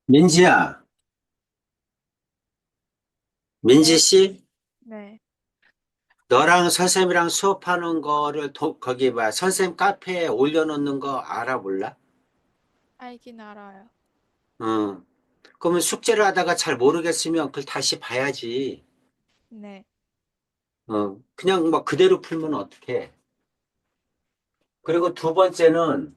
민지야, 민지 네, 씨, 네, 너랑 선생님이랑 수업하는 거를 거기 뭐야, 선생님 카페에 올려놓는 거 알아 몰라? 알긴 알아요. 응. 그러면 숙제를 하다가 잘 모르겠으면 그걸 다시 봐야지. 네, 그냥 뭐 그대로 풀면 어떡해. 그리고 두 번째는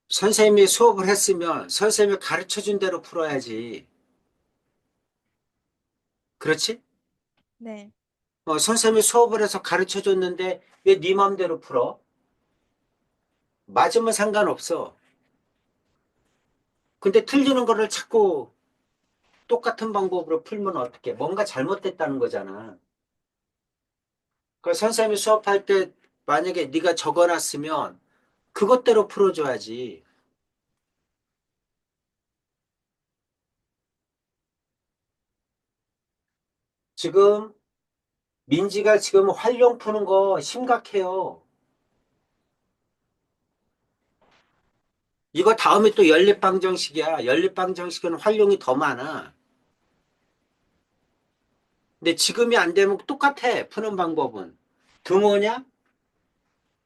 선생님이 수업을 했으면 선생님이 가르쳐 준 대로 풀어야지. 그렇지? 네. 선생님이 수업을 해서 가르쳐 줬는데 왜 네 맘대로 풀어? 맞으면 상관없어. 근데 틀리는 거를 자꾸 똑같은 방법으로 풀면 어떡해? 뭔가 잘못됐다는 거잖아. 그 선생님이 수업할 때 만약에 네가 적어놨으면 그것대로 풀어줘야지. 지금 민지가 지금 활용 푸는 거 심각해요. 이거 다음에 또 연립방정식이야. 연립방정식은 활용이 더 많아. 근데 지금이 안 되면 똑같아. 푸는 방법은. 등호냐?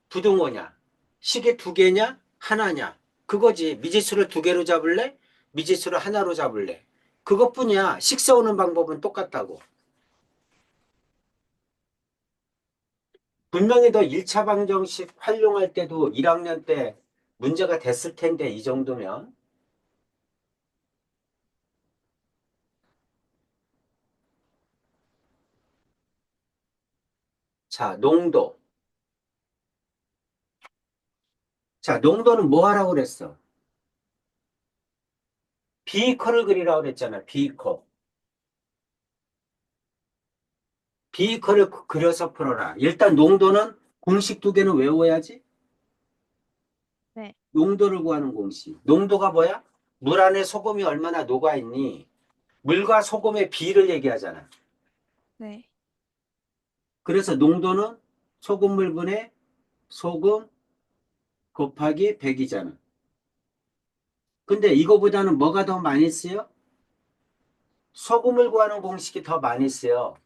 부등호냐? 식이 두 개냐? 하나냐? 그거지. 미지수를 두 개로 잡을래? 미지수를 하나로 잡을래? 그것뿐이야. 식 세우는 방법은 똑같다고. 분명히 너 1차 방정식 활용할 때도 1학년 때 문제가 됐을 텐데, 이 정도면. 자, 농도. 자, 농도는 뭐 하라고 그랬어? 비커를 그리라고 그랬잖아. 비커. 비커를 그려서 풀어라. 일단 농도는 공식 두 개는 외워야지. 네, 농도를 구하는 공식. 농도가 뭐야? 물 안에 소금이 얼마나 녹아있니? 물과 소금의 비를 얘기하잖아. 네, 그래서 농도는 소금물분의 소금 곱하기 100이잖아. 근데 이거보다는 뭐가 더 많이 쓰여? 소금을 구하는 공식이 더 많이 쓰여.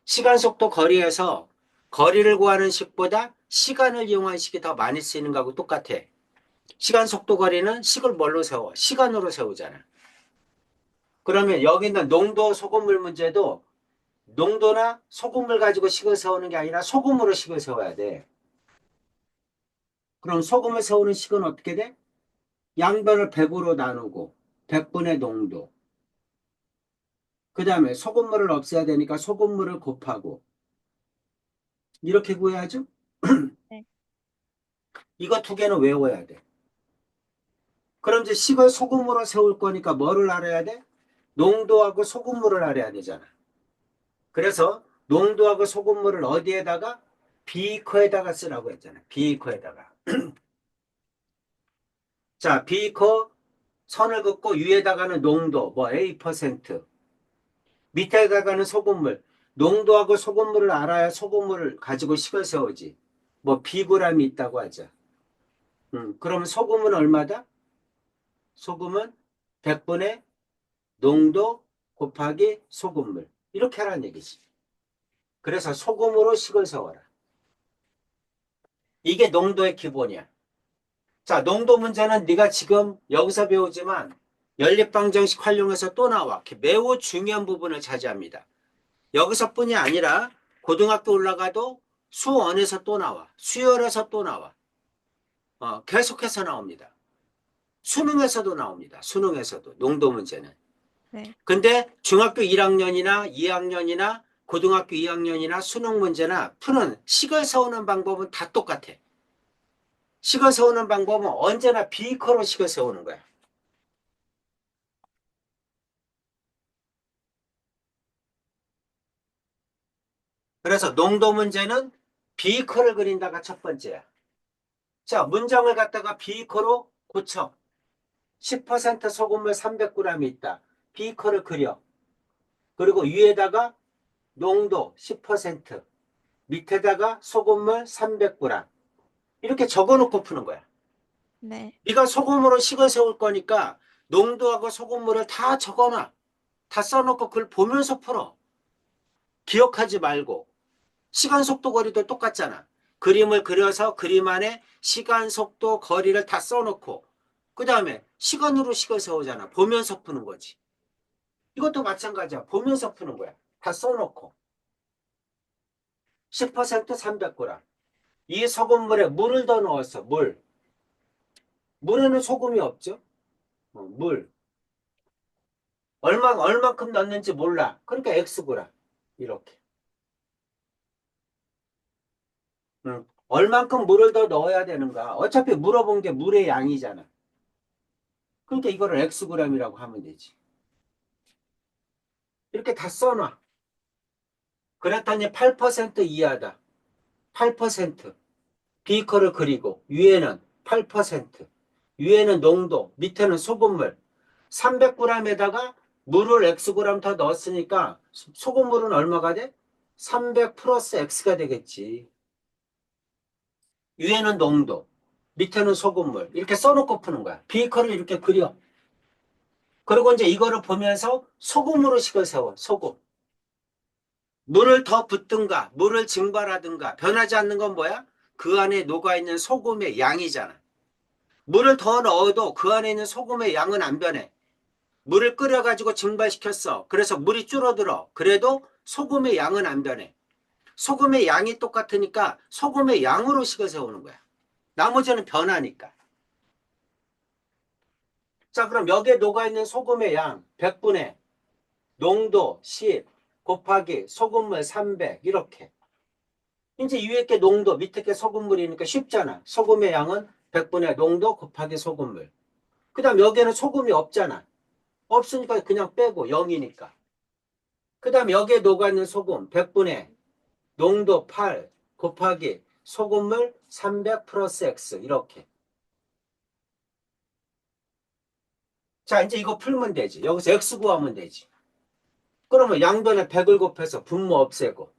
시간, 속도, 거리에서 거리를 구하는 식보다 시간을 이용한 식이 더 많이 쓰이는 거하고 똑같아. 시간, 속도, 거리는 식을 뭘로 세워? 시간으로 세우잖아. 그러면 여기 있는 농도 소금물 문제도 농도나 소금물 가지고 식을 세우는 게 아니라 소금으로 식을 세워야 돼. 그럼 소금을 세우는 식은 어떻게 돼? 양변을 100으로 나누고 100분의 농도. 그 다음에 소금물을 없애야 되니까 소금물을 곱하고 이렇게 구해야죠. 네. 이거 두 개는 외워야 돼. 그럼 이제 식을 소금으로 세울 거니까 뭐를 알아야 돼? 농도하고 소금물을 알아야 되잖아. 그래서 농도하고 소금물을 어디에다가? 비커에다가 쓰라고 했잖아. 비커에다가. 자, 비커 선을 긋고 위에다가는 농도, 뭐 A%, 밑에다가는 소금물. 농도하고 소금물을 알아야 소금물을 가지고 식을 세우지. 뭐 비그램이 있다고 하자. 그러면 소금은 얼마다? 소금은 100분의 농도 곱하기 소금물. 이렇게 하라는 얘기지. 그래서 소금으로 식을 세워라. 이게 농도의 기본이야. 자, 농도 문제는 네가 지금 여기서 배우지만 연립방정식 활용해서 또 나와. 매우 중요한 부분을 차지합니다. 여기서뿐이 아니라 고등학교 올라가도 수원에서 또 나와. 수열에서 또 나와. 계속해서 나옵니다. 수능에서도 나옵니다. 수능에서도 농도 문제는. 네. 근데 중학교 1학년이나 2학년이나 고등학교 2학년이나 수능 문제나 푸는 식을 세우는 방법은 다 똑같아. 식을 세우는 방법은 언제나 비커로 식을 세우는 거야. 그래서 농도 문제는 비커를 그린다가 첫 번째야. 자, 문장을 갖다가 비커로 고쳐. 10% 소금물 300g이 있다. 비커를 그려. 그리고 위에다가 농도 10%, 밑에다가 소금물 300g. 이렇게 적어놓고 푸는 거야. 네. 네가 소금으로 식을 세울 거니까 농도하고 소금물을 다 적어놔. 다 써놓고 그걸 보면서 풀어. 기억하지 말고. 시간, 속도, 거리도 똑같잖아. 그림을 그려서 그림 안에 시간, 속도, 거리를 다 써놓고 그 다음에 시간으로 식을 세우잖아. 보면서 푸는 거지. 이것도 마찬가지야. 보면서 푸는 거야. 다 써놓고. 10% 300g. 이 소금물에 물을 더 넣었어. 물. 물에는 소금이 없죠. 물. 얼만큼 넣는지 몰라. 그러니까 X구라. 이렇게. 얼만큼 물을 더 넣어야 되는가. 어차피 물어본 게 물의 양이잖아. 그러니까 이거를 Xg이라고 하면 되지. 이렇게 다 써놔. 그랬더니 8% 이하다. 8%. 비커를 그리고 위에는 8%. 위에는 농도, 밑에는 소금물. 300g에다가 물을 Xg 더 넣었으니까 소금물은 얼마가 돼? 300 플러스 X가 되겠지. 위에는 농도, 밑에는 소금물. 이렇게 써놓고 푸는 거야. 비커를 이렇게 그려. 그리고 이제 이거를 보면서 소금으로 식을 세워. 소금. 물을 더 붓든가, 물을 증발하든가, 변하지 않는 건 뭐야? 그 안에 녹아있는 소금의 양이잖아. 물을 더 넣어도 그 안에 있는 소금의 양은 안 변해. 물을 끓여가지고 증발시켰어. 그래서 물이 줄어들어. 그래도 소금의 양은 안 변해. 소금의 양이 똑같으니까 소금의 양으로 식을 세우는 거야. 나머지는 변하니까. 자, 그럼 여기에 녹아있는 소금의 양 100분의 농도 10 곱하기 소금물 300 이렇게. 이제 위에 게 농도, 밑에 게 소금물이니까 쉽잖아. 소금의 양은 100분의 농도 곱하기 소금물. 그 다음 여기에는 소금이 없잖아. 없으니까 그냥 빼고 0이니까. 그 다음 여기에 녹아있는 소금 100분의 농도 8 곱하기 소금물 300 플러스 X 이렇게. 자, 이제 이거 풀면 되지. 여기서 X 구하면 되지. 그러면 양변에 100을 곱해서 분모 없애고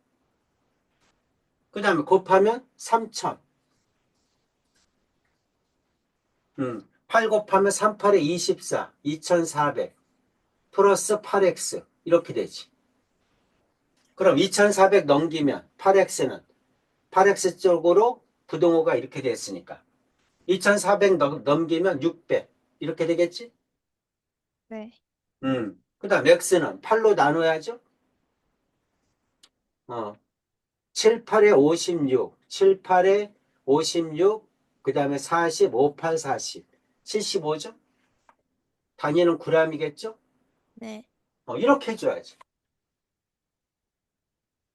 그 다음에 곱하면 3000. 8 곱하면 38에 24, 2400 플러스 8x 이렇게 되지. 그럼 2400 넘기면 8x는 8x 쪽으로 부동호가 이렇게 됐으니까 2400 넘기면 600 이렇게 되겠지? 네. 그 다음 x는 8로 나눠야죠. 7, 8에 56, 7, 8에 56, 그 다음에 40, 5, 8, 40, 75죠? 단위는 g이겠죠? 네. 이렇게 해줘야지.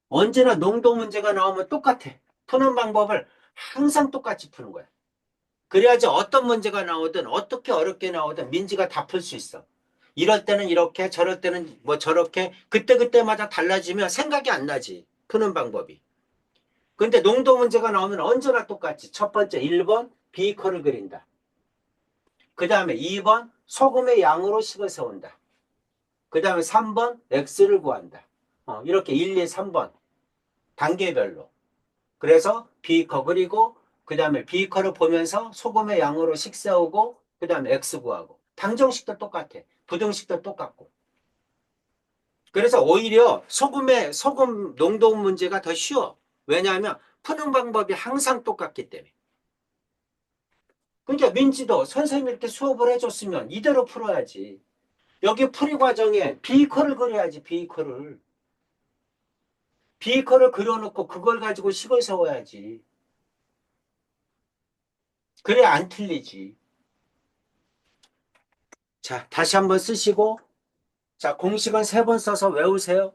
언제나 농도 문제가 나오면 똑같아. 푸는 방법을 항상 똑같이 푸는 거야. 그래야지 어떤 문제가 나오든 어떻게 어렵게 나오든 민지가 다 풀 수 있어. 이럴 때는 이렇게 저럴 때는 뭐 저렇게 그때그때마다 달라지면 생각이 안 나지. 푸는 방법이. 근데 농도 문제가 나오면 언제나 똑같지. 첫 번째 1번 비커를 그린다. 그 다음에 2번 소금의 양으로 식을 세운다. 그 다음에 3번 X를 구한다. 이렇게 1, 2, 3번 단계별로. 그래서 비커 그리고 그 다음에 비커를 보면서 소금의 양으로 식 세우고 그 다음에 X 구하고 방정식도 똑같아. 부등식도 똑같고. 그래서 오히려 소금 농도 문제가 더 쉬워. 왜냐하면 푸는 방법이 항상 똑같기 때문에. 그러니까 민지도 선생님이 이렇게 수업을 해줬으면 이대로 풀어야지. 여기 풀이 과정에 비커를 그려야지. 비커를 그려놓고 그걸 가지고 식을 세워야지. 그래 안 틀리지. 자, 다시 한번 쓰시고 자, 공식은 3번 써서 외우세요.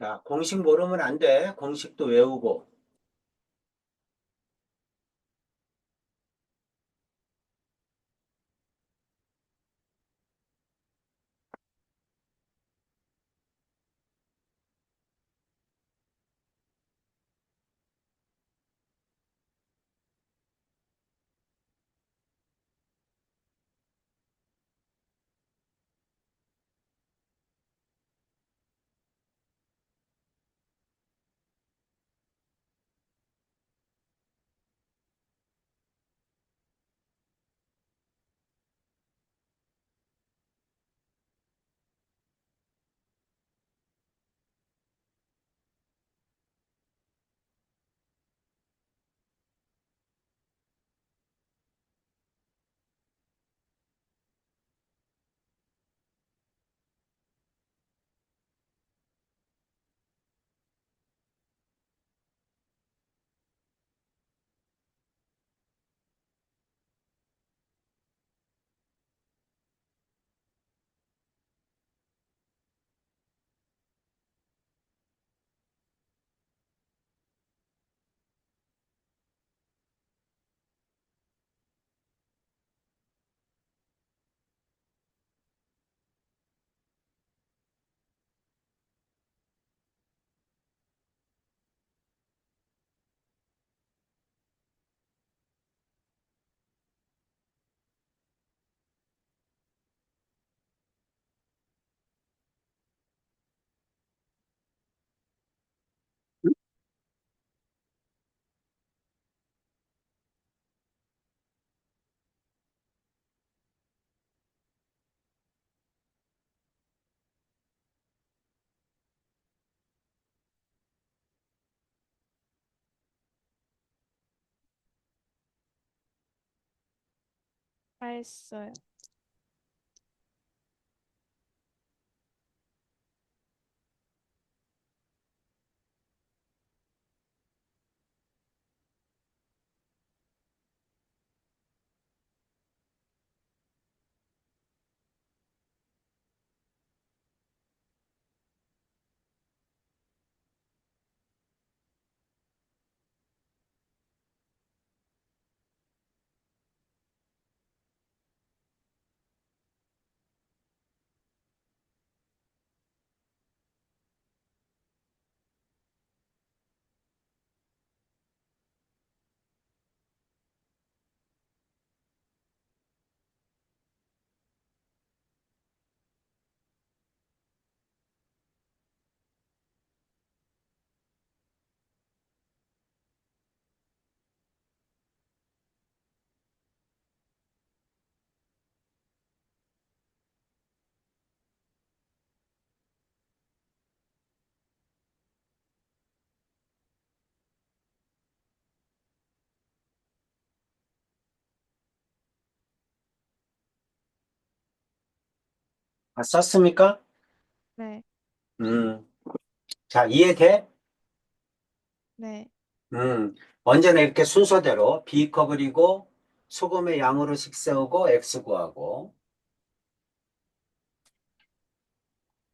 자, 공식 모르면 안 돼. 공식도 외우고. 다 했어요. 아, 썼습니까? 네. 음, 자, 이해돼? 네. 음, 언제나 이렇게 순서대로 B커 그리고 소금의 양으로 식 세우고 X 구하고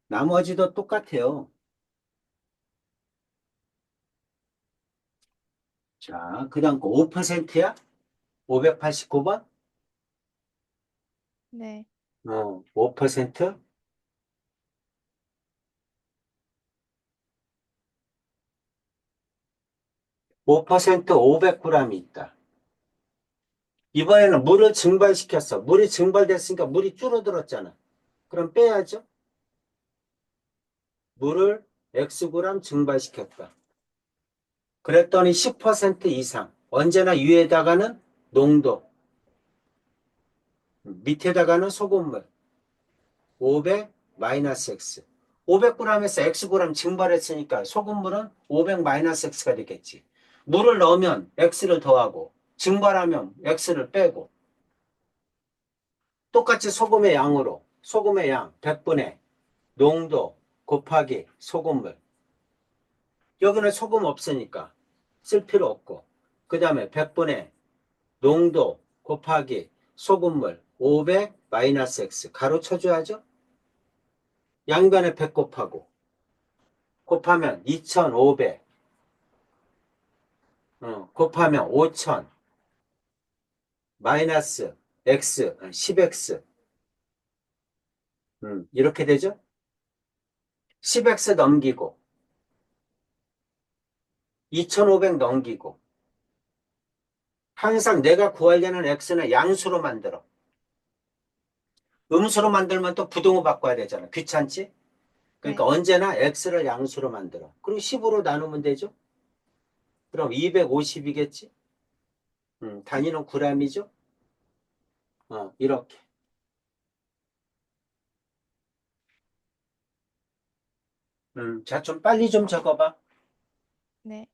나머지도 똑같아요. 자, 그 다음 거 5%야? 589번? 네. 5%? 5% 500g이 있다. 이번에는 물을 증발시켰어. 물이 증발됐으니까 물이 줄어들었잖아. 그럼 빼야죠. 물을 Xg 증발시켰다. 그랬더니 10% 이상. 언제나 위에다가는 농도, 밑에다가는 소금물. 500 마이너스 X. 500g에서 Xg 증발했으니까 소금물은 500 마이너스 X가 되겠지. 물을 넣으면 X를 더하고, 증발하면 X를 빼고, 똑같이 소금의 양으로, 소금의 양 100분의 농도 곱하기 소금물. 여기는 소금 없으니까 쓸 필요 없고, 그 다음에 100분의 농도 곱하기 소금물 500 마이너스 X 가로 쳐줘야죠. 양변에 100 곱하고 곱하면 2500, 곱하면 5000, 마이너스 x, 10x, 이렇게 되죠? 10x 넘기고, 2500 넘기고, 항상 내가 구하려는 x는 양수로 만들어. 음수로 만들면 또 부동호 바꿔야 되잖아. 귀찮지? 그러니까 네. 언제나 x를 양수로 만들어. 그리고 10으로 나누면 되죠? 그럼 250이겠지? 단위는 g이죠? 이렇게. 자, 좀 빨리 좀 적어봐. 네.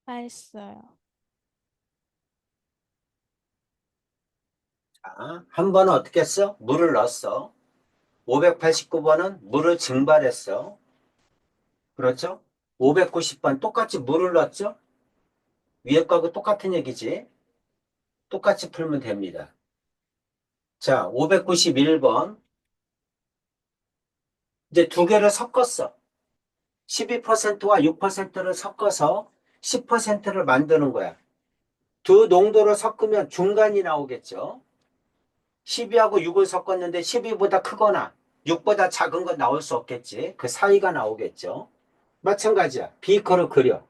다 했어요. 자, 한 번은 어떻게 했어? 물을 넣었어. 589번은 물을 증발했어. 그렇죠? 590번 똑같이 물을 넣었죠? 위에 거하고 똑같은 얘기지. 똑같이 풀면 됩니다. 자, 591번. 이제 두 개를 섞었어. 12%와 6%를 섞어서 10%를 만드는 거야. 두 농도를 섞으면 중간이 나오겠죠. 12하고 6을 섞었는데 12보다 크거나 6보다 작은 건 나올 수 없겠지. 그 사이가 나오겠죠. 마찬가지야. 비커를 그려.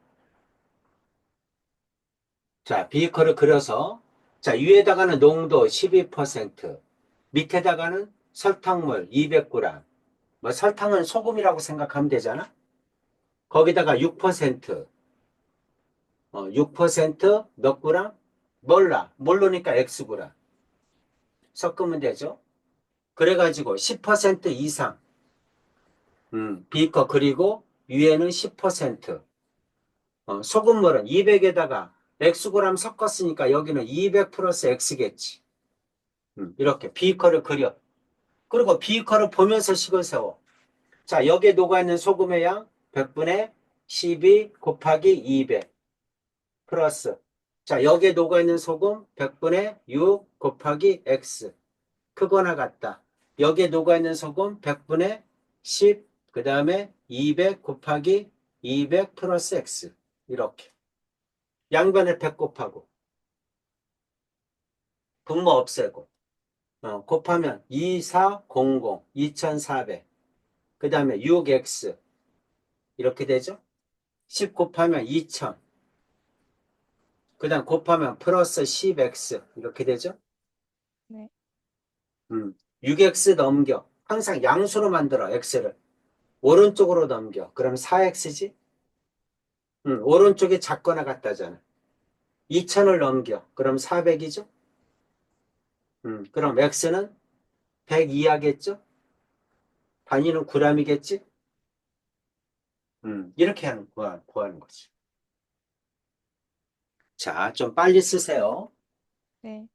자, 비커를 그려서 자, 위에다가는 농도 12%, 밑에다가는 설탕물 200g. 뭐 설탕은 소금이라고 생각하면 되잖아. 거기다가 6%, 6%몇 그램? 몰라. 모르니까 X그램. 섞으면 되죠. 그래가지고 10% 이상, 비커 그리고 위에는 10%, 소금물은 200에다가 X그램 섞었으니까 여기는 200 플러스 X겠지. 이렇게 비커를 그려. 그리고 비커를 보면서 식을 세워. 자, 여기에 녹아있는 소금의 양 100분의 12 곱하기 200 플러스. 자, 여기에 녹아있는 소금 100분의 6 곱하기 X. 크거나 같다. 여기에 녹아있는 소금 100분의 10, 그 다음에 200 곱하기 200 플러스 X. 이렇게. 양변을 100 곱하고, 분모 없애고, 곱하면 2400, 2400. 그 다음에 6X. 이렇게 되죠? 10 곱하면 2000. 그 다음 곱하면 플러스 10X. 이렇게 되죠? 네. 6X 넘겨. 항상 양수로 만들어, X를. 오른쪽으로 넘겨. 그럼 4X지? 오른쪽이 작거나 같다잖아. 2000을 넘겨. 그럼 400이죠? 그럼 X는 102 하겠죠? 단위는 g이겠지? 이렇게 구하는 거지. 자, 좀 빨리 쓰세요. 네.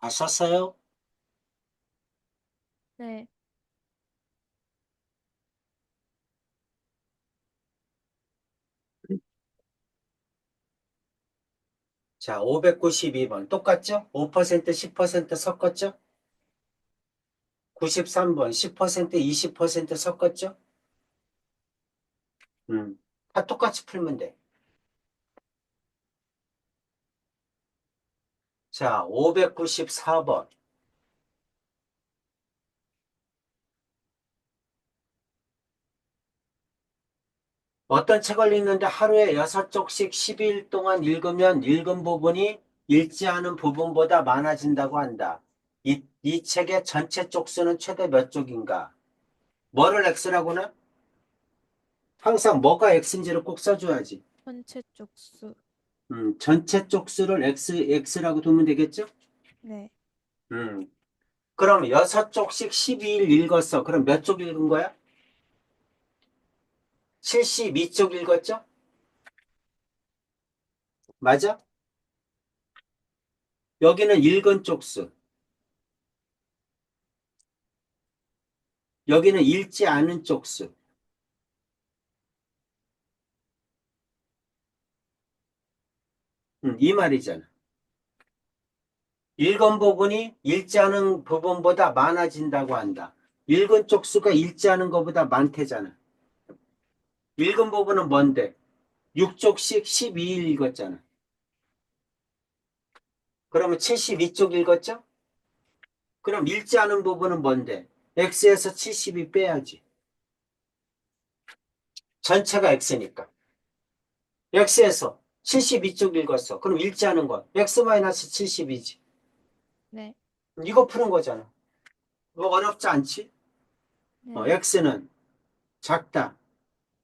다 썼어요? 네. 자, 592번. 똑같죠? 5% 10% 섞었죠? 93번. 10% 20% 섞었죠? 음. 다 똑같이 풀면 돼. 자, 594번. 어떤 책을 읽는데 하루에 6쪽씩 10일 동안 읽으면 읽은 부분이 읽지 않은 부분보다 많아진다고 한다. 이 책의 전체 쪽수는 최대 몇 쪽인가? 뭐를 X라고나? 항상 뭐가 X인지를 꼭 써줘야지. 전체 쪽수. 전체 쪽수를 X라고 두면 되겠죠? 네. 음, 그럼 6쪽씩 12일 읽었어. 그럼 몇 쪽 읽은 거야? 72쪽 읽었죠? 맞아? 여기는 읽은 쪽수. 여기는 읽지 않은 쪽수. 이 말이잖아. 읽은 부분이 읽지 않은 부분보다 많아진다고 한다. 읽은 쪽수가 읽지 않은 것보다 많대잖아. 읽은 부분은 뭔데? 6쪽씩 12일 읽었잖아. 그러면 72쪽 읽었죠? 그럼 읽지 않은 부분은 뭔데? X에서 72 빼야지. 전체가 X니까. X에서 72쪽 읽었어. 그럼 읽지 않은 건 X-72지. 네. 이거 푸는 거잖아. 뭐 어렵지 않지? 네. X는 작다.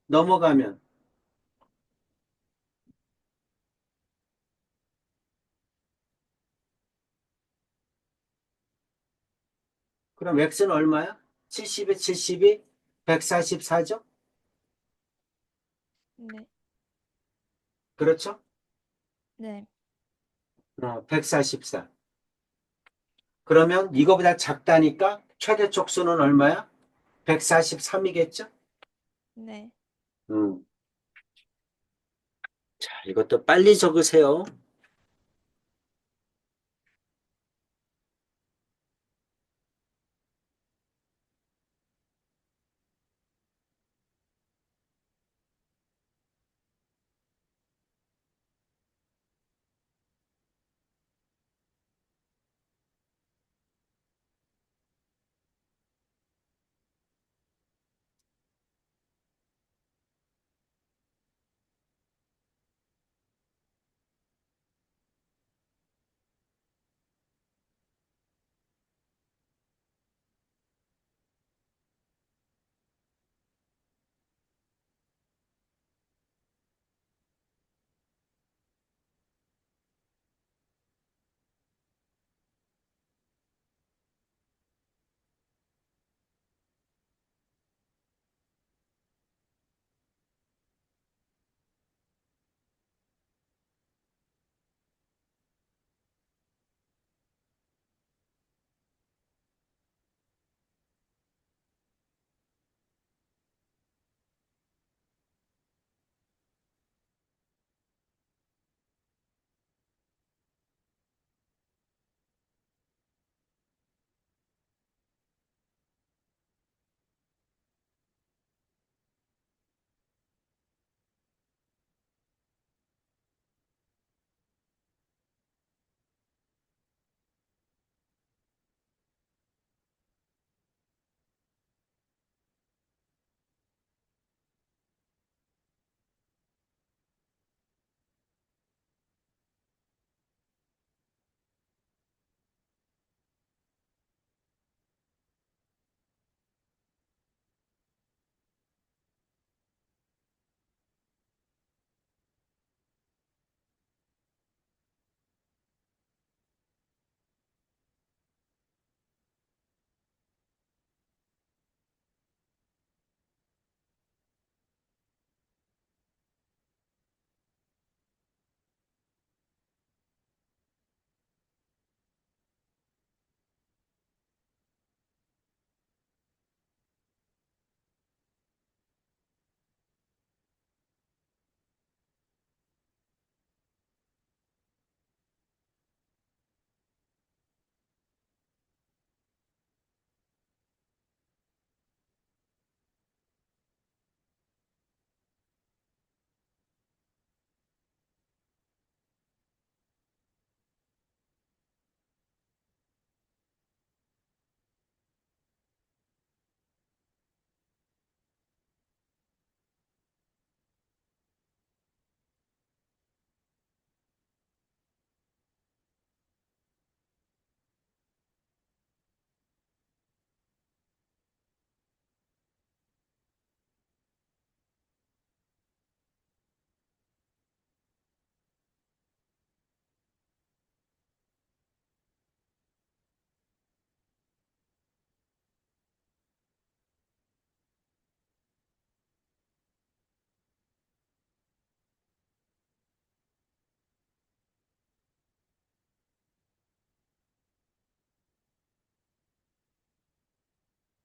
넘어가면. 그럼 X는 얼마야? 70에 72? 144죠? 네. 그렇죠? 네. 144. 그러면 이거보다 작다니까 최대 촉수는 얼마야? 143이겠죠? 네. 음. 자, 이것도 빨리 적으세요.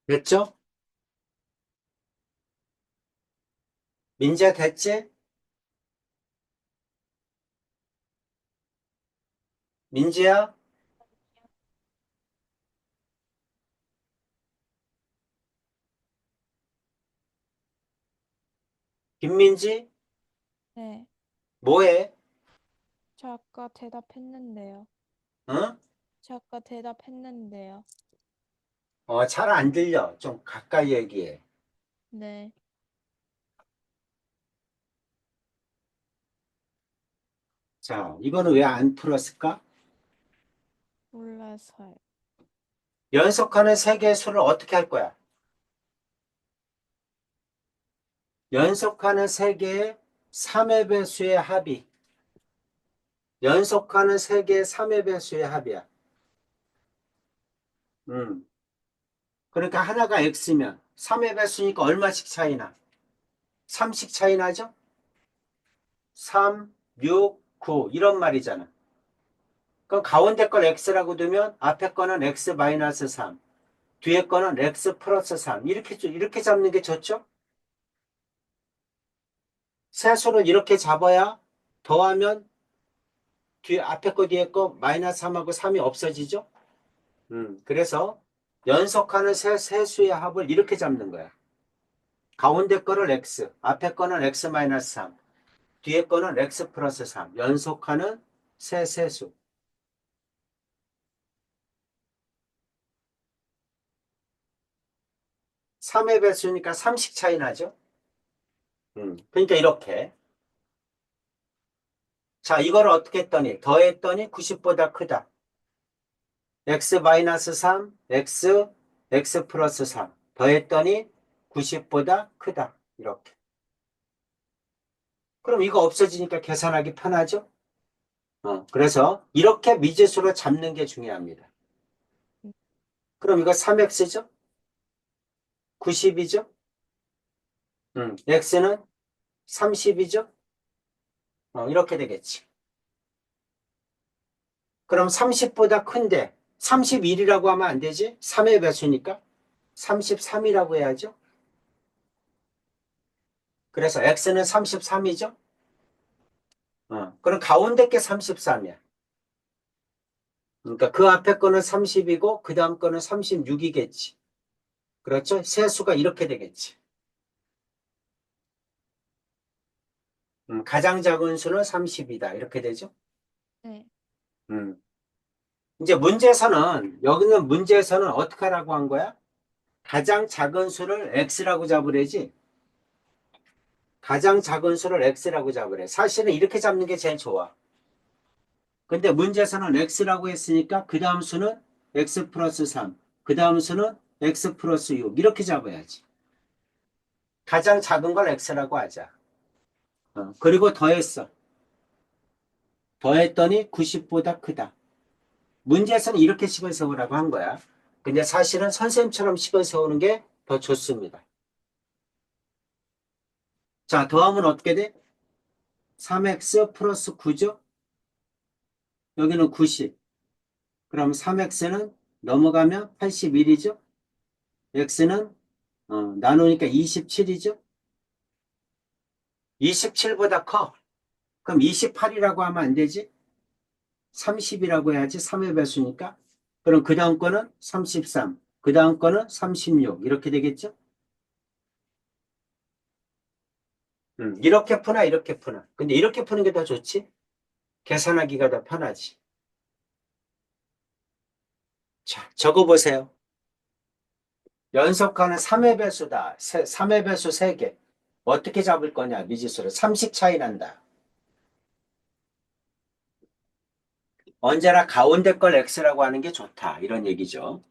됐죠? 민지야 됐지? 민지야? 김민지? 네. 뭐해? 저 아까 대답했는데요. 응? 저 아까 대답했는데요. 잘 안 들려. 좀 가까이 얘기해. 네. 자, 이거는 왜 안 풀었을까? 몰라서요. 연속하는 세 개의 수를 어떻게 할 거야? 연속하는 세 개의 3의 배수의 합이. 연속하는 세 개의 3의 배수의 합이야. 음. 그러니까 하나가 x면 3의 배수니까 얼마씩 차이나? 3씩 차이 나죠? 3, 6, 9 이런 말이잖아. 그럼 가운데 걸 x라고 두면 앞에 거는 x 마이너스 3, 뒤에 거는 x 플러스 3 이렇게 잡는 게 좋죠? 세수를 이렇게 잡아야 더하면 뒤에 앞에 거 뒤에 거 마이너스 3하고 3이 없어지죠? 그래서 연속하는 세수의 합을 이렇게 잡는 거야. 가운데 거를 x, 앞에 거는 x 마이너스 3, 뒤에 거는 x 플러스 3. 연속하는 세수. 3의 배수니까 3씩 차이 나죠? 그러니까 이렇게. 자, 이걸 어떻게 했더니 더했더니 90보다 크다. x 마이너스 3, x 플러스 3. 더했더니 90보다 크다. 이렇게. 그럼 이거 없어지니까 계산하기 편하죠? 그래서 이렇게 미지수로 잡는 게 중요합니다. 그럼 이거 3x죠? 90이죠? x는 30이죠? 이렇게 되겠지. 그럼 30보다 큰데 31이라고 하면 안 되지? 3의 배수니까 33이라고 해야죠. 그래서 x는 33이죠? 그럼 가운데 게 33이야. 그러니까 그 앞에 거는 30이고 그 다음 거는 36이겠지. 그렇죠? 세수가 이렇게 되겠지. 가장 작은 수는 30이다. 이렇게 되죠? 네. 음. 이제 문제에서는 여기는 문제에서는 어떻게 하라고 한 거야? 가장 작은 수를 x라고 잡으래지. 가장 작은 수를 x라고 잡으래. 사실은 이렇게 잡는 게 제일 좋아. 근데 문제에서는 x라고 했으니까 그 다음 수는 x 플러스 3, 그 다음 수는 x 플러스 6 이렇게 잡아야지. 가장 작은 걸 x라고 하자. 그리고 더했어. 더했더니 90보다 크다. 문제에서는 이렇게 식을 세우라고 한 거야. 근데 사실은 선생님처럼 식을 세우는 게 더 좋습니다. 자, 더하면 어떻게 돼? 3x 플러스 9죠? 여기는 90. 그럼 3x는 넘어가면 81이죠? x는 나누니까 27이죠? 27보다 커. 그럼 28이라고 하면 안 되지? 30이라고 해야지. 3의 배수니까. 그럼 그 다음 거는 33. 그 다음 거는 36. 이렇게 되겠죠? 이렇게 푸나 이렇게 푸나. 근데 이렇게 푸는 게 더 좋지? 계산하기가 더 편하지. 자, 적어보세요. 연속하는 3의 배수다. 3의 배수 3개. 어떻게 잡을 거냐, 미지수를. 3씩 차이 난다. 언제나 가운데 걸 x라고 하는 게 좋다. 이런 얘기죠.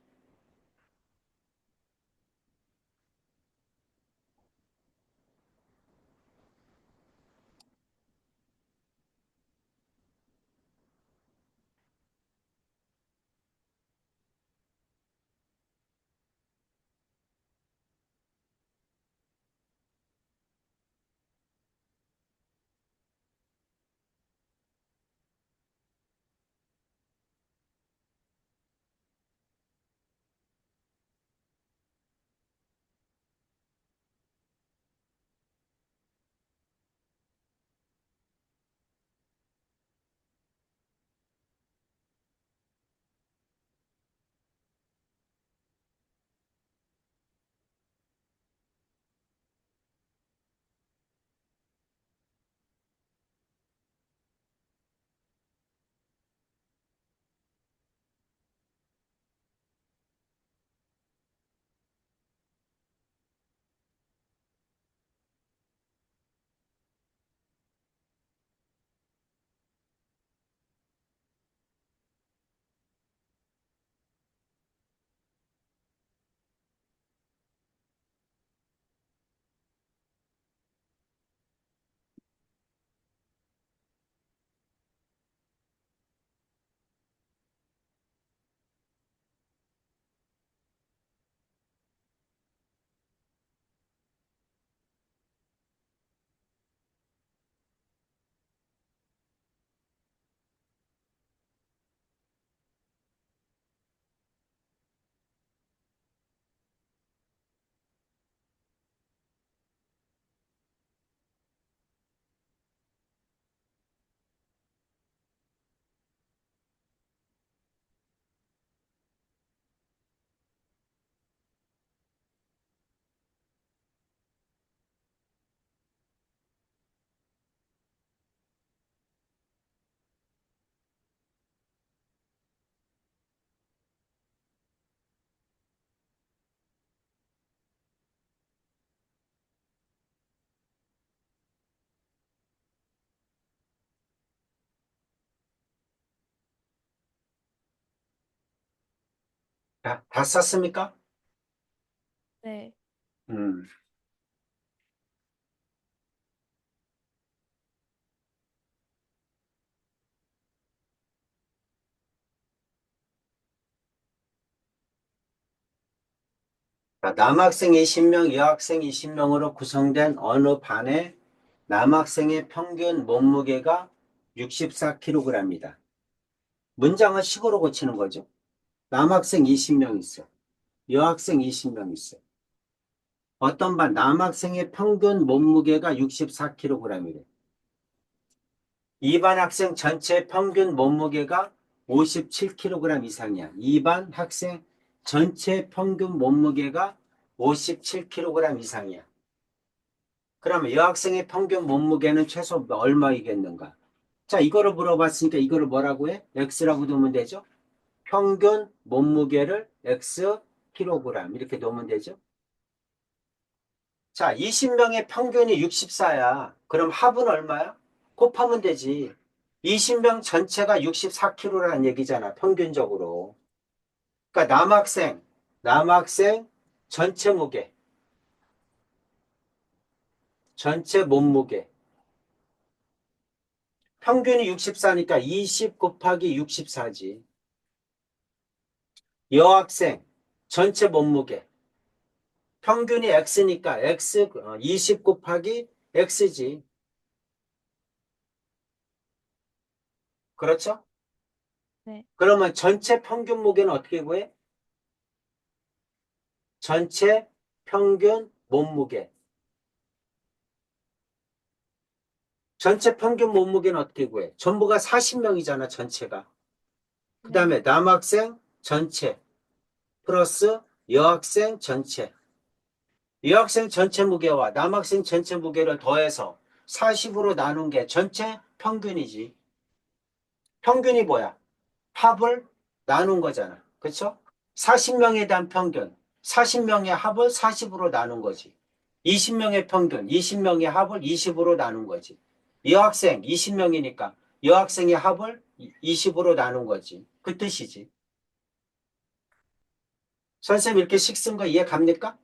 다 썼습니까? 네. 음. 자, 남학생 20명, 여학생 20명으로 구성된 어느 반의 남학생의 평균 몸무게가 64kg입니다. 문장은 식으로 고치는 거죠. 남학생 20명 있어. 여학생 20명 있어. 어떤 반 남학생의 평균 몸무게가 64kg이래. 이 반 학생 전체 평균 몸무게가 57kg 이상이야. 이 반 학생 전체 평균 몸무게가 57kg 이상이야. 그러면 여학생의 평균 몸무게는 최소 얼마이겠는가? 자, 이거를 물어봤으니까 이거를 뭐라고 해? X라고 두면 되죠? 평균 몸무게를 X 킬로그램 이렇게 놓으면 되죠? 자, 20명의 평균이 64야. 그럼 합은 얼마야? 곱하면 되지. 20명 전체가 64kg라는 얘기잖아, 평균적으로. 그러니까 남학생 전체 무게, 전체 몸무게. 평균이 64니까 20 곱하기 64지. 여학생 전체 몸무게. 평균이 X니까 20 곱하기 X지. 그렇죠? 네. 그러면 전체 평균 무게는 어떻게 구해? 전체 평균 몸무게. 전체 평균 몸무게는 어떻게 구해? 전부가 40명이잖아, 전체가. 그 네. 다음에 남학생 전체 플러스 여학생 전체. 여학생 전체 무게와 남학생 전체 무게를 더해서 40으로 나눈 게 전체 평균이지. 평균이 뭐야? 합을 나눈 거잖아. 그쵸? 40명에 대한 평균. 40명의 합을 40으로 나눈 거지. 20명의 평균, 20명의 합을 20으로 나눈 거지. 여학생 20명이니까 여학생의 합을 20으로 나눈 거지. 그 뜻이지. 선생님 이렇게 식 쓴 거 이해 갑니까?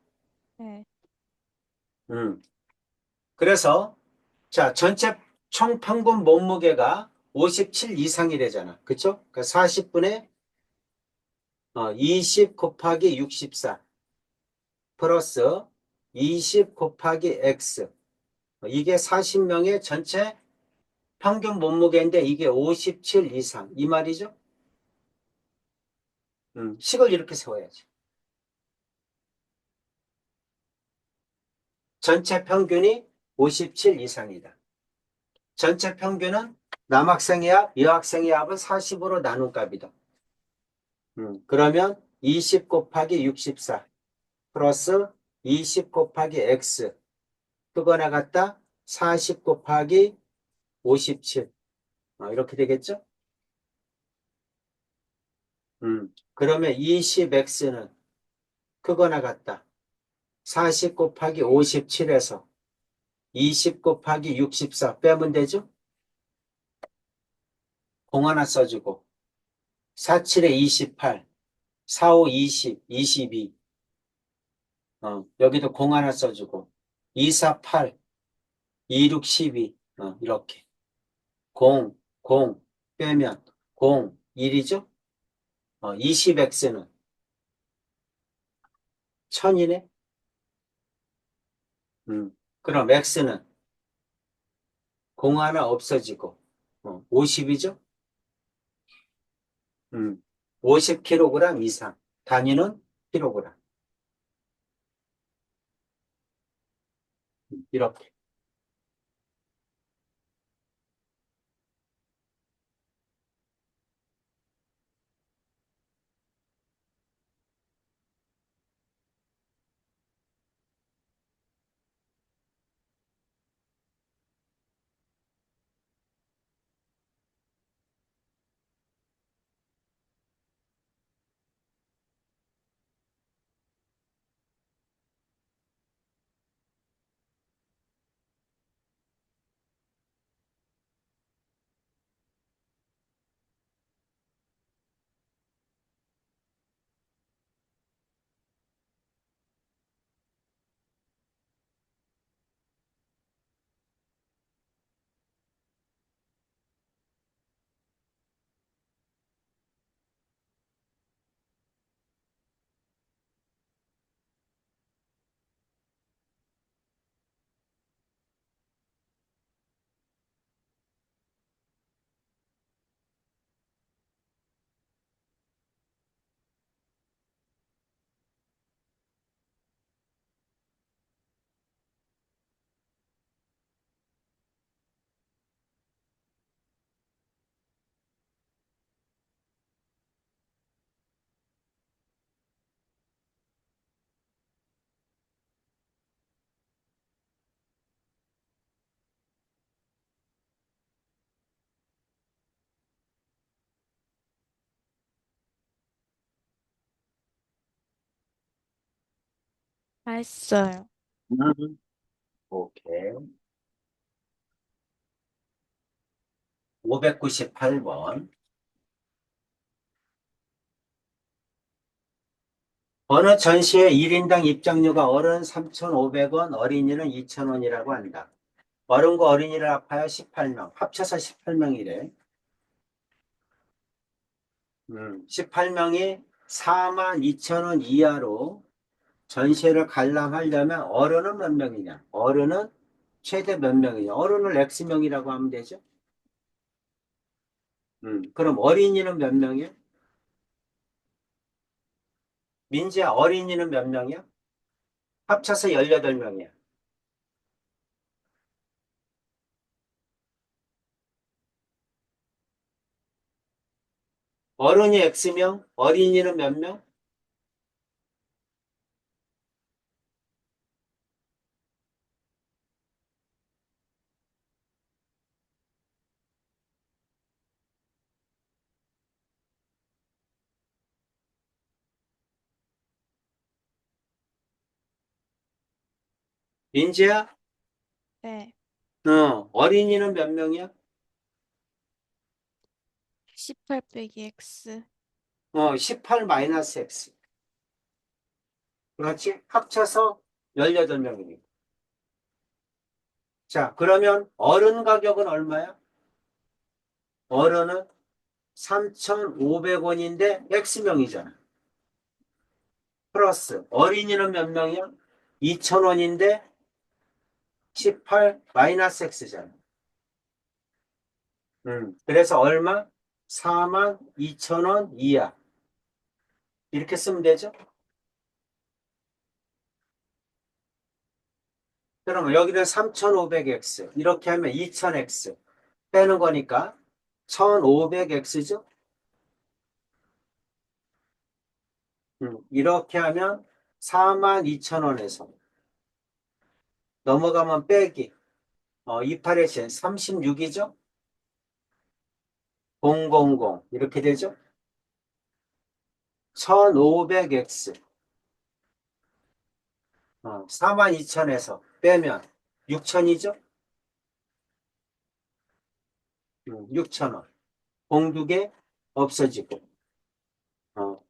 네. 음. 그래서 자, 전체 총 평균 몸무게가 57 이상이 되잖아. 그쵸? 그러니까 40분의 20 곱하기 64 플러스 20 곱하기 x. 이게 40명의 전체 평균 몸무게인데 이게 57 이상. 이 말이죠? 식을 이렇게 세워야지. 전체 평균이 57 이상이다. 전체 평균은 남학생의 합, 여학생의 합은 40으로 나눈 값이다. 그러면 20 곱하기 64 플러스 20 곱하기 x. 그거나 같다 40 곱하기 57. 이렇게 되겠죠? 그러면 20x는 크거나 같다. 40 곱하기 57에서 20 곱하기 64 빼면 되죠? 공 하나 써주고 47에 28, 45, 20, 22 여기도 공 하나 써주고 24, 8, 26, 12 이렇게 0, 0 빼면 0, 1이죠? 20x는 1000이네? 그럼 x는 공 하나 없어지고 50이죠? 50kg 이상. 단위는 kg. 이렇게. 다 했어요. 오케이. 598번. 어느 전시회 1인당 입장료가 어른 3,500원, 어린이는 2,000원이라고 한다. 어른과 어린이를 합하여 18명, 합쳐서 18명이래. 18명이 42,000원 이하로 전시회를 관람하려면 어른은 몇 명이냐? 어른은 최대 몇 명이냐? 어른을 X명이라고 하면 되죠? 그럼 어린이는 몇 명이야? 민지야, 어린이는 몇 명이야? 합쳐서 18명이야. 어른이 X명, 어린이는 몇 명? 민지야, 네. 어린이는 몇 명이야? 18 빼기 X. 18 마이너스 X. 그렇지? 합쳐서 18명이니까. 자, 그러면 어른 가격은 얼마야? 어른은 3,500원인데 X명이잖아. 플러스 어린이는 몇 명이야? 2,000원인데 18 마이너스 X잖아. 그래서 얼마? 42,000원 이하. 이렇게 쓰면 되죠? 그러면 여기는 3,500X. 이렇게 하면 2,000X. 빼는 거니까 1,500X죠? 이렇게 하면 42,000원에서 넘어가면 빼기. 28의 신 36이죠? 000 이렇게 되죠? 1,500X. 42,000에서 빼면 6,000이죠? 6,000원. 공두개 없어지고.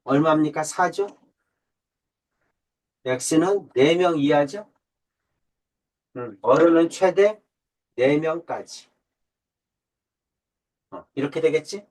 얼마입니까? 4죠? X는 4명 이하죠? 어른은 최대 4명까지. 이렇게 되겠지?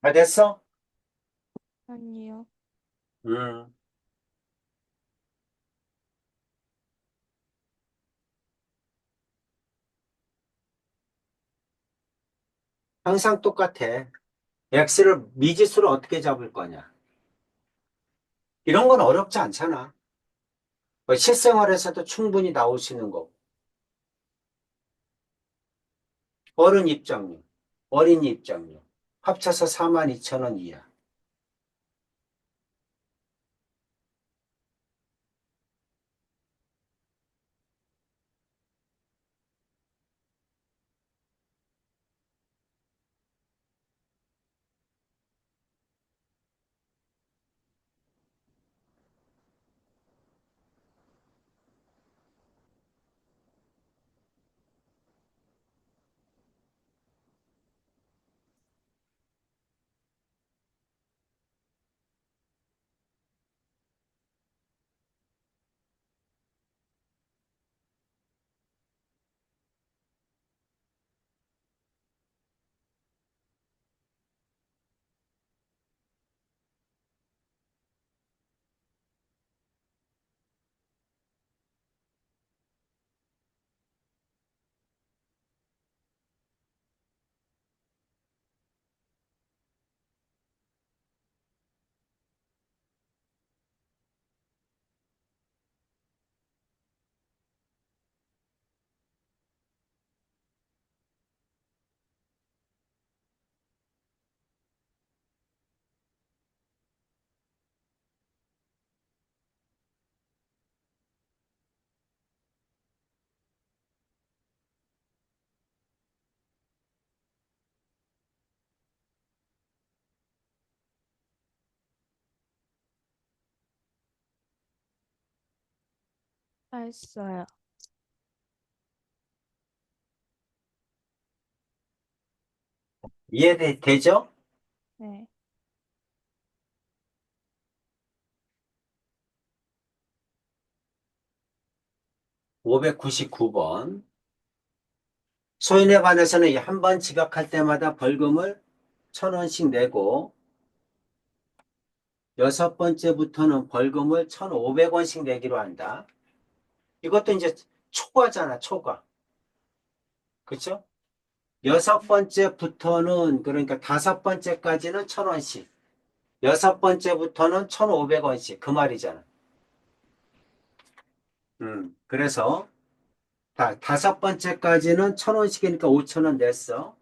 다 됐어? 아니요. 음, 항상 똑같아. x를 미지수로 어떻게 잡을 거냐? 이런 건 어렵지 않잖아. 뭐 실생활에서도 충분히 나올 수 있는 거고. 어른 입장료, 어린이 입장료. 합쳐서 42,000원 이하. 다 했어요. 이해되죠? 네. 599번. 소인에 관해서는 한 번 지각할 때마다 벌금을 1,000원씩 내고, 여섯 번째부터는 벌금을 1,500원씩 내기로 한다. 이것도 이제 초과잖아, 초과. 그쵸? 여섯 번째부터는, 그러니까 다섯 번째까지는 1,000원씩. 여섯 번째부터는 1,500원씩. 그 말이잖아. 그래서, 다섯 번째까지는 1,000원씩이니까 5,000원 냈어.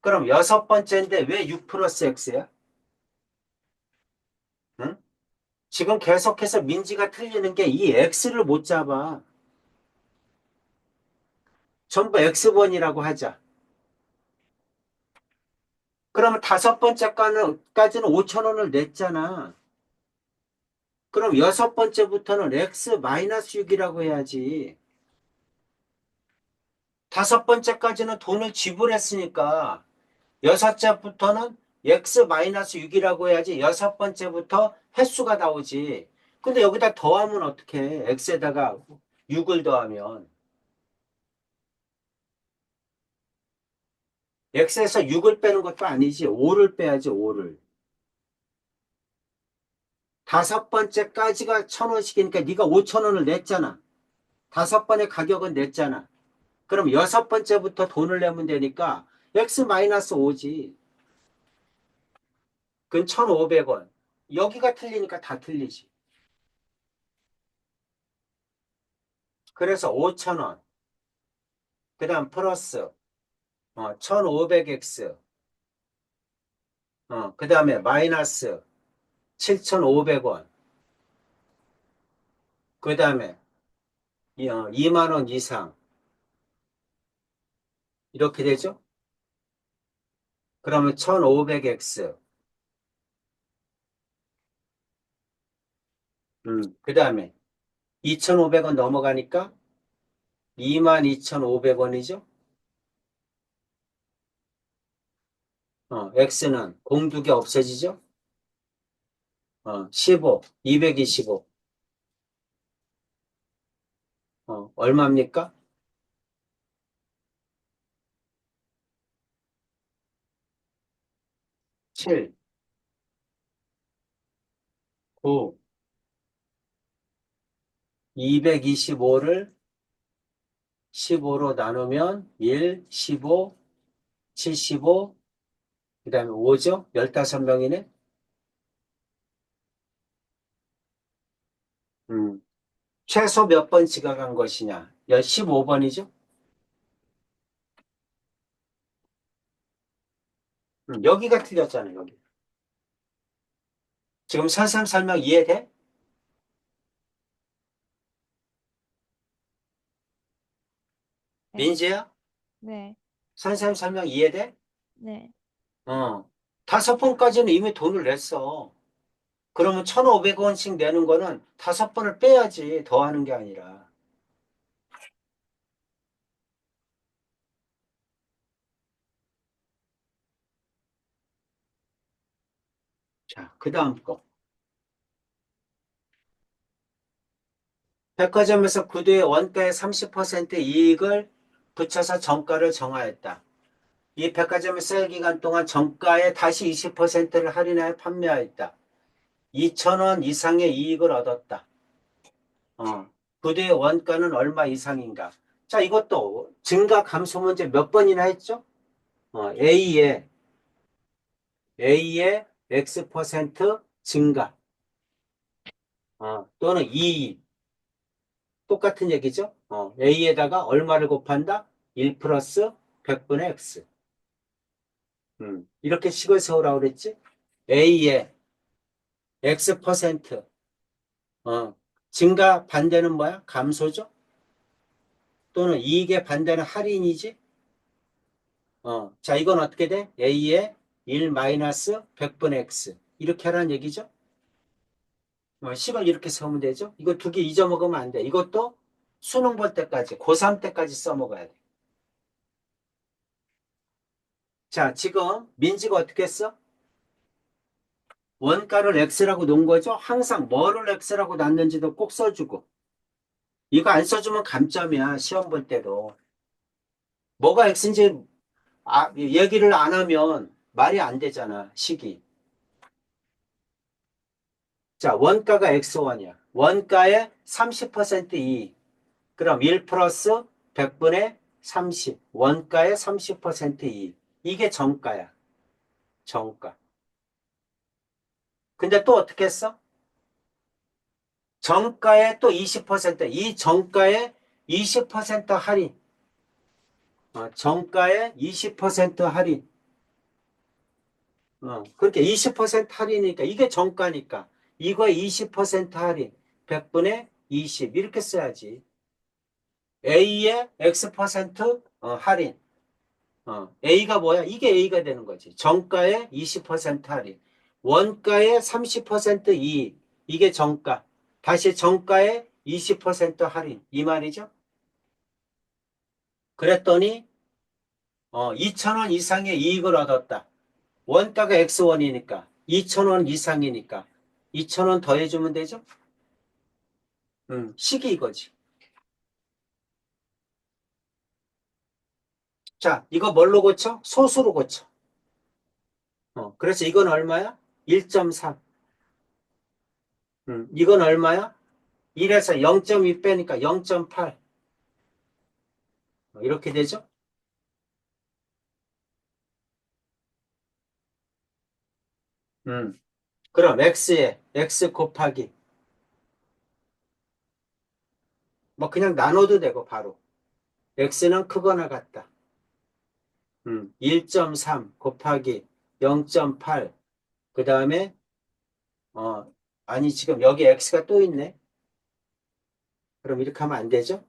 그럼 여섯 번째인데 왜 6 플러스 X야? 응? 지금 계속해서 민지가 틀리는 게 이 X를 못 잡아. 전부 X번이라고 하자. 그러면 다섯 번째까지는 5천 원을 냈잖아. 그럼 여섯 번째부터는 X 마이너스 6이라고 해야지. 다섯 번째까지는 돈을 지불했으니까 여섯째부터는 X 마이너스 6이라고 해야지 여섯 번째부터 횟수가 나오지. 근데 여기다 더하면 어떡해? X에다가 6을 더하면. X에서 6을 빼는 것도 아니지. 5를 빼야지, 5를. 다섯 번째까지가 1,000원씩이니까 네가 5,000원을 냈잖아. 다섯 번의 가격은 냈잖아. 그럼 여섯 번째부터 돈을 내면 되니까 X-5지. 그건 1,500원. 여기가 틀리니까 다 틀리지. 그래서 5,000원. 그 다음 플러스 1,500X. 그 다음에 마이너스 7,500원. 그 다음에 2만 원 이상. 이렇게 되죠? 그러면 1,500X. 그 다음에 2,500원 넘어가니까 22,500원이죠? X는 공두개 없어지죠? 15, 225. 얼마입니까? 7, 9, 225를 15로 나누면 1, 15, 75, 그 다음에 5죠? 15명이네? 최소 몇 번 지각한 것이냐? 15번이죠? 여기가 틀렸잖아요, 여기. 지금 선생님 설명 이해돼? 네. 민지야? 네. 선생님 설명 이해돼? 네. 어. 5번까지는 이미 돈을 냈어. 그러면 1,500원씩 내는 거는 5번을 빼야지, 더 하는 게 아니라. 자, 그 다음 거. 백화점에서 구두의 원가의 30% 이익을 붙여서 정가를 정하였다. 이 백화점의 세일 기간 동안 정가에 다시 20%를 할인하여 판매하였다. 2,000원 이상의 이익을 얻었다. 구두의 원가는 얼마 이상인가? 자, 이것도 증가 감소 문제 몇 번이나 했죠? A의 X% 증가, 또는 이익. 똑같은 얘기죠? A에다가 얼마를 곱한다? 1 플러스 100분의 X. 이렇게 식을 세우라고 그랬지? A의 X%, 증가 반대는 뭐야? 감소죠? 또는 이익의 반대는 할인이지? 자, 이건 어떻게 돼? A의 1 마이너스 100분의 X. 이렇게 하라는 얘기죠? 식을 이렇게 세우면 되죠? 이거 두 개 잊어먹으면 안 돼. 이것도 수능 볼 때까지, 고3 때까지 써먹어야 돼. 자, 지금 민지가 어떻게 했어? 원가를 X라고 놓은 거죠? 항상 뭐를 X라고 놨는지도 꼭 써주고. 이거 안 써주면 감점이야, 시험 볼 때도. 뭐가 X인지 얘기를 안 하면 말이 안 되잖아, 식이. 자, 원가가 X1이야. 원가의 30% 이익. 그럼 1 플러스 100분의 30. 원가의 30% 이익. 이게 정가야. 정가. 근데 또 어떻게 했어? 정가의 또 20%. 이 정가의 20% 할인. 정가의 20% 할인. 그렇게 20% 할인이니까 이게 정가니까 이거에 20% 할인 100분의 20 이렇게 써야지. A의 X% 할인. A가 뭐야? 이게 A가 되는 거지. 정가의 20% 할인. 원가의 30% 이익. 이게 정가. 다시 정가의 20% 할인. 이 말이죠. 그랬더니 2,000원 이상의 이익을 얻었다. 원가가 X1이니까 2,000원 이상이니까 2,000원 더해주면 되죠? 식이 이거지. 자, 이거 뭘로 고쳐? 소수로 고쳐. 그래서 이건 얼마야? 1.3. 이건 얼마야? 1에서 0.2 빼니까 0.8. 이렇게 되죠? 그럼 X에 X 곱하기 뭐 그냥 나눠도 되고 바로 X는 크거나 같다. 1.3 곱하기 0.8 그 다음에 아니 지금 여기 X가 또 있네. 그럼 이렇게 하면 안 되죠?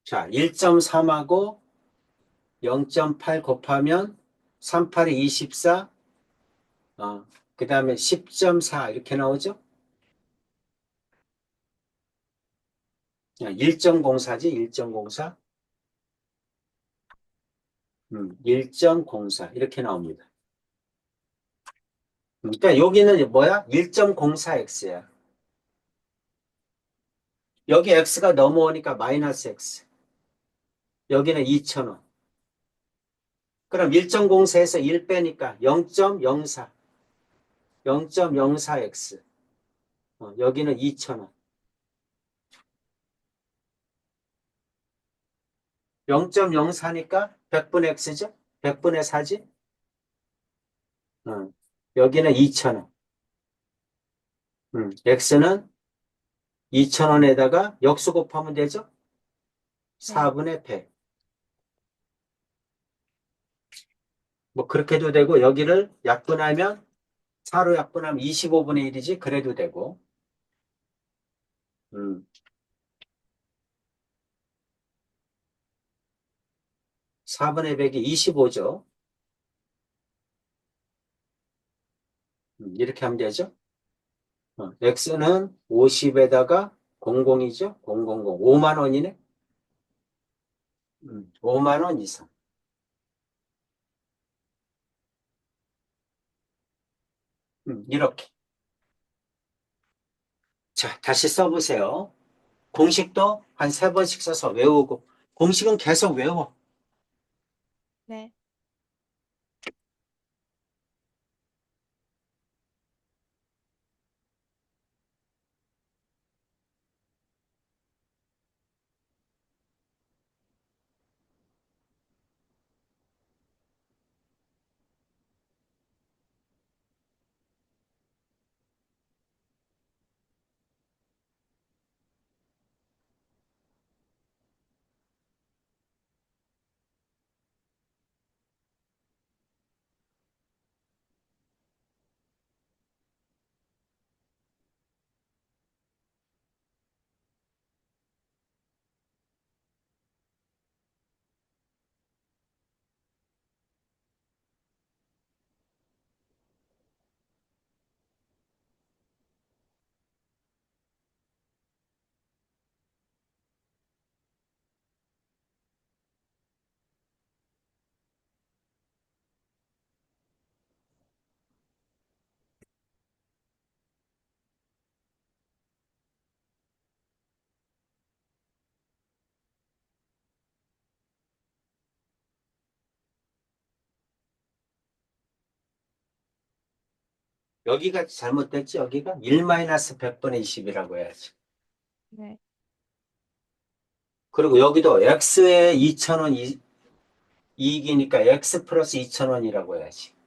자, 1.3하고 0.8 곱하면 38이 24, 그 다음에 10.4 이렇게 나오죠? 1.04지, 1.04. 1.04 이렇게 나옵니다. 그러니까 여기는 뭐야? 1.04x야. 여기 x가 넘어오니까 마이너스 x. 여기는 2,000원. 그럼 1.04에서 1 빼니까 0.04, 0.04x. 여기는 2,000원. 0.04니까 100분의 x죠? 100분의 4지? 여기는 2,000원. x는 2,000원에다가 역수 곱하면 되죠? 네. 4분의 100. 뭐 그렇게 해도 되고 여기를 약분하면 4로 약분하면 25분의 1이지 그래도 되고 음, 4분의 100이 25죠. 이렇게 하면 되죠. x는 50에다가 00이죠. 000 5만 원이네. 5만 원 이상. 이렇게. 자, 다시 써보세요. 공식도 한 세 번씩 써서 외우고 공식은 계속 외워. 네. 여기가 잘못됐지. 여기가 1-100분의 20이라고 해야지. 네. 그리고 여기도 x에 2,000원 이익이니까 x 플러스 2,000원이라고 해야지.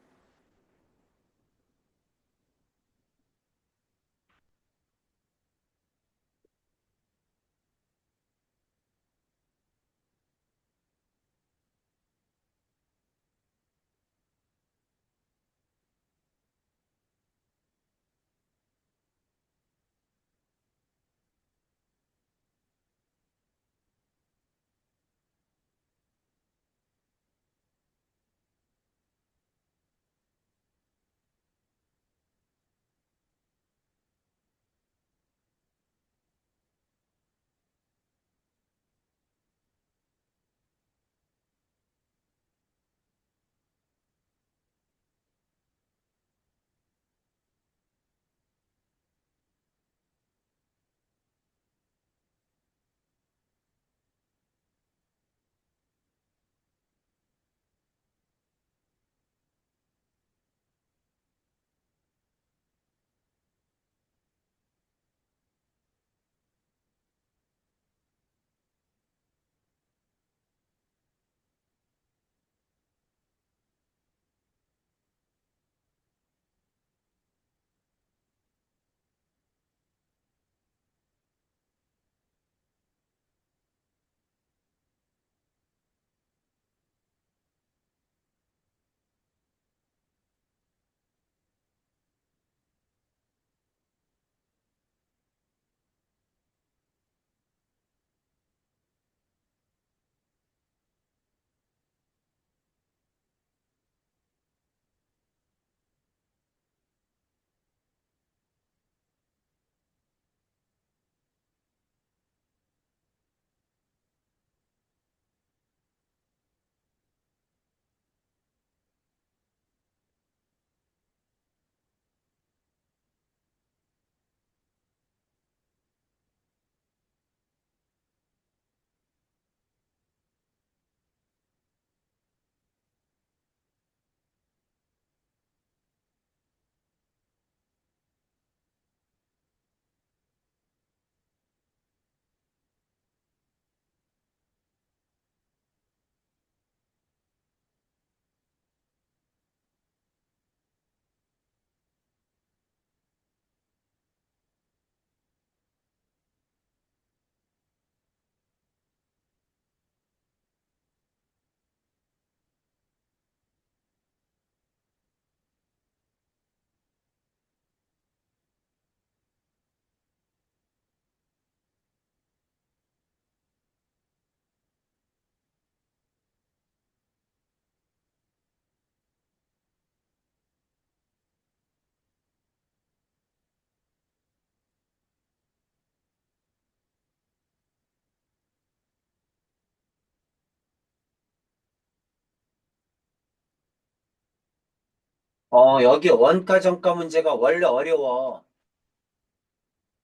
여기 원가 정가 문제가 원래 어려워.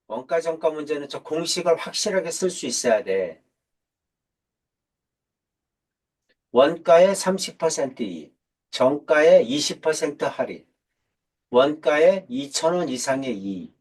원가 정가 문제는 저 공식을 확실하게 쓸 수 있어야 돼. 원가의 30% 이익, 정가의 20% 할인, 원가의 2,000원 이상의 이익.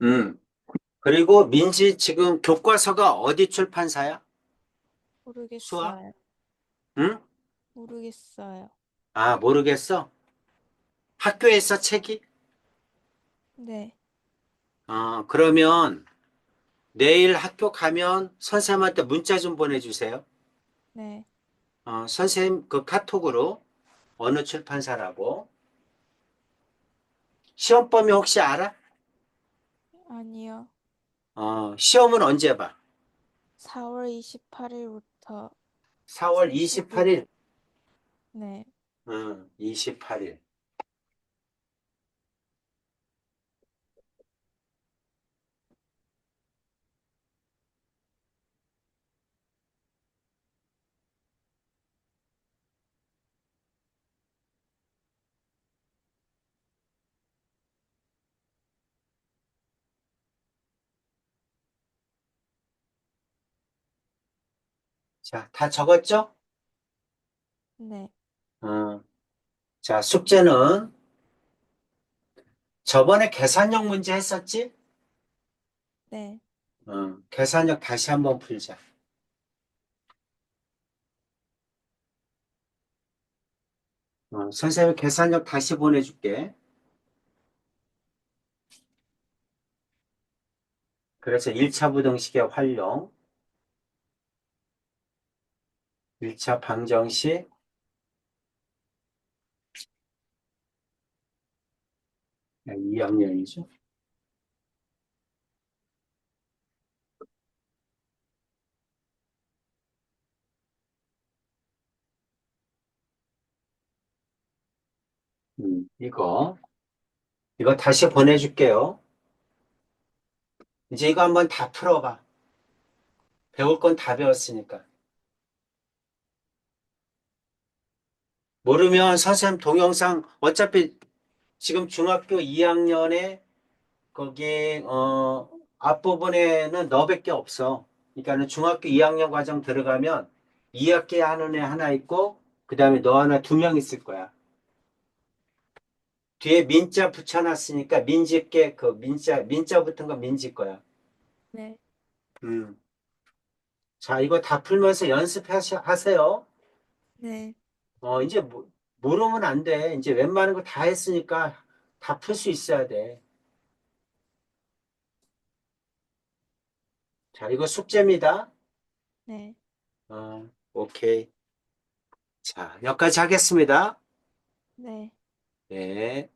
음. 그리고 민지 지금 교과서가 어디 출판사야? 수아? 모르겠어요. 응? 모르겠어요. 아, 모르겠어. 학교에서 책이? 네. 그러면 내일 학교 가면 선생님한테 문자 좀 보내주세요. 네. 선생님 그 카톡으로 어느 출판사라고. 시험 범위 혹시 알아? 아니요. 시험은 언제 봐? 4월 28일부터 4월 30일. 28일. 네. 28일. 자, 다 적었죠? 네. 어, 자, 숙제는 저번에 계산형 문제 했었지? 네. 계산형 다시 한번 풀자. 선생님 계산력 다시 보내줄게. 그래서 1차 부등식의 활용, 1차 방정식, 2학년이죠. 이거 다시 보내줄게요. 이제 이거 한번 다 풀어봐. 배울 건 다 배웠으니까. 모르면 선생님 동영상, 어차피 지금 중학교 2학년에 거기, 앞부분에는 너밖에 없어. 그러니까는 중학교 2학년 과정 들어가면 2학기 하는 애 하나 있고, 그 다음에 너 하나 두 명 있을 거야. 뒤에 민자 붙여놨으니까 민지께 그 민자 붙은 거 민지 거야. 네. 음. 자, 이거 다 풀면서 연습하세요. 네. 이제 모르면 안 돼. 이제 웬만한 거 다 했으니까 다 풀 수 있어야 돼. 자, 이거 숙제입니다. 네. 오케이. 자, 여기까지 하겠습니다. 네. 네.